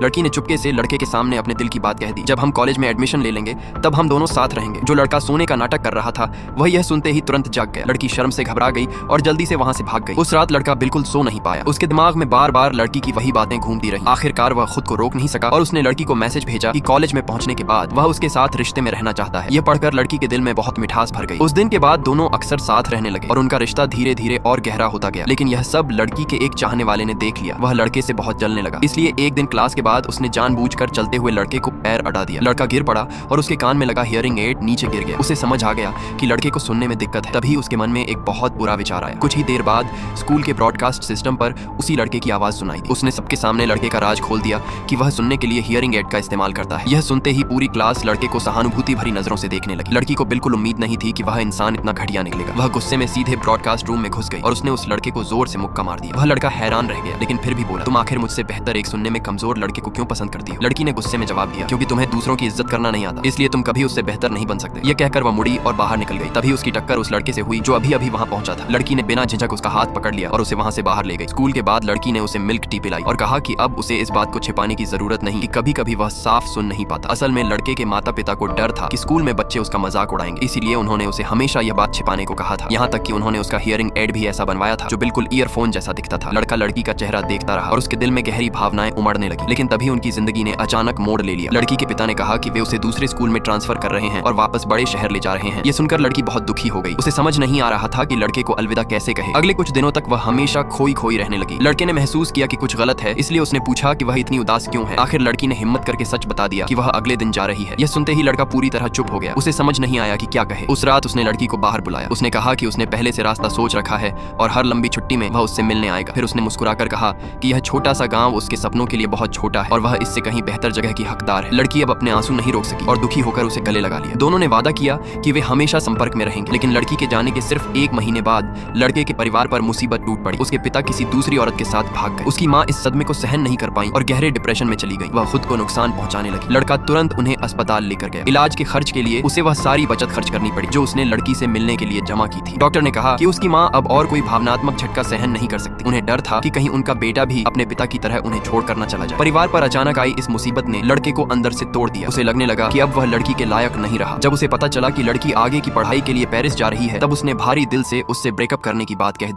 लड़की ने चुपके से लड़के के सामने अपने दिल की बात कह दी। जब हम कॉलेज में एडमिशन ले लेंगे तब हम दोनों साथ रहेंगे। जो लड़का सोने का नाटक कर रहा था वह यह सुनते ही तुरंत जाग गया। लड़की शर्म से घबरा गई और जल्दी से वहां से भाग गई। उस रात लड़का बिल्कुल सो नहीं पाया। उसके दिमाग में बार बार लड़की की वही बातें घूमती रही। आखिरकार वह खुद को रोक नहीं सका और उसने लड़की को मैसेज भेजा कि कॉलेज में पहुंचने के बाद वह उसके साथ रिश्ते में रहना चाहता है। यह पढ़कर लड़की के दिल में बहुत मिठास भर गई। उस दिन के बाद दोनों अक्सर साथ रहने लगे और उनका रिश्ता धीरे धीरे और गहरा होता गया। लेकिन यह सब लड़की के एक चाहने वाले ने देख लिया। वह लड़के से बहुत जलने लगा। इसलिए एक दिन क्लास के बाद उसने जानबूझकर चलते हुए लड़के को पैर अड़ा दिया। लड़का गिर पड़ा और उसके कान में लगा हियरिंग एड नीचे गिर गया। उसे समझ आ गया कि लड़के को सुनने में दिक्कत है। तभी उसके मन में एक बहुत बुरा विचार आया। कुछ ही देर बाद स्कूल के ब्रॉडकास्ट सिस्टम पर उसी लड़के की आवाज सुनाई दी। उसने सबके सामने लड़के का राज खोल दिया कि वह सुनने के लिए हियरिंग एड का इस्तेमाल करता है। यह सुनते ही पूरी क्लास लड़के को सहानुभूति भरी नजरों से देखने लगी। लड़की को बिल्कुल उम्मीद नहीं थी कि वह इंसान इतना घटिया निकलेगा। वह गुस्से में सीधे ब्रॉडकास्ट रूम में घुस गई और उसने उस लड़के को जोर से मुक्का मार दिया। वह लड़का हैरान रह गया लेकिन फिर भी बोला, तुम आखिर मुझसे बेहतर एक सुनने में कमजोर लड़के को क्यों पसंद करती हो? लड़की ने गुस्से में जवाब दिया, क्योंकि तुम्हें दूसरों की इज्जत करना नहीं आता, इसलिए तुम कभी उससे बेहतर नहीं बन सकते। यह कहकर वह मुड़ी और बाहर निकल गई। तभी उसकी टक्कर उस लड़के से हुई जो अभी अभी वहां पहुंचा था। लड़की ने बिना झिझक उसका हाथ पकड़ लिया और उसे वहां से बाहर ले गई। स्कूल के बाद लड़की ने उसे मिल्क टी पिलाई और कहा कि अब उसे इस बात को छिपाने की जरूरत नहीं कि कभी कभी वह साफ सुन नहीं पाता। असल में लड़के के माता पिता को डर था कि स्कूल में बच्चे उसका मजाक उड़ाएंगे, इसीलिए उन्होंने उसे हमेशा यह बात छिपाने को कहा था। यहाँ तक कि उन्होंने उसका हियरिंग एड भी ऐसा बनवाया था जो बिल्कुल ईयरफोन जैसा दिखता था। लड़का लड़की का चेहरा देखता रहा और उसके दिल में गहरी भावनाएं उमड़ने लगी। लेकिन तभी उनकी जिंदगी ने अचानक मोड़ ले लिया। लड़की के पिता ने कहा कि वे उसे दूसरे स्कूल में ट्रांसफर कर रहे हैं और वापस बड़े शहर ले जा रहे हैं। ये सुनकर लड़की बहुत दुखी हो गई। उसे समझ नहीं आ रहा था कि लड़के को अलविदा कैसे कहे। अगले कुछ दिनों तक वह हमेशा खोई खोई रहने लगी। लड़के ने महसूस किया कि कुछ गलत है, इसलिए उसने पूछा कि वह इतनी उदास क्यों है। आखिर लड़की ने हिम्मत करके सच बता दिया कि वह अगले दिन जा रही है। यह सुनते ही लड़का पूरी तरह चुप हो गया। उसे समझ नहीं आया कि क्या कहे। उस रात उसने लड़की को बाहर बुलाया। उसने कहा कि उसने पहले से रास्ता सोच रखा है और हर लंबी छुट्टी में वह उससे मिलने आएगा। फिर उसने मुस्कुराकर कहा कि यह छोटा सा गांव उसके सपनों के लिए बहुत छोटा है और वह इससे कहीं बेहतर जगह की हकदार है। लड़की अब अपने आंसू नहीं रोक सकी और दुखी होकर उसे गले लगा लिया। दोनों ने वादा किया कि वे हमेशा संपर्क में रहेंगे। लेकिन लड़की के जाने के सिर्फ 1 महीने बाद लड़के के परिवार पर मुसीबत टूट पड़ी। उसके पिता किसी दूसरी औरत के साथ भाग गए। उसकी माँ इस सदमे को सहन नहीं कर पाई और गहरे डिप्रेशन में चली गई। वह खुद को नुकसान पहुंचाने लगी। लड़का तुरंत उन्हें अस्पताल लेकर गया। इलाज के खर्च के लिए उसे वह सारी बचत खर्च करनी पड़ी जो उसने लड़की से मिलने के लिए जमा की थी। डॉक्टर ने कहा कि उसकी माँ अब और कोई भावनात्मक झटका सहन नहीं कर सकती। उन्हें डर था कि कहीं उनका बेटा भी अपने पिता की तरह उन्हें छोड़कर न चला जाए। परिवार पर अचानक आई इस मुसीबत ने लड़के को अंदर से तोड़ दिया। उसे लगने लगा कि अब वह लड़की के लायक नहीं रहा। जब उसे पता चला कि लड़की आगे की पढ़ाई के लिए पेरिस जा रही है तब उसने भारी दिल से उससे ब्रेकअप करने की बात कह दी।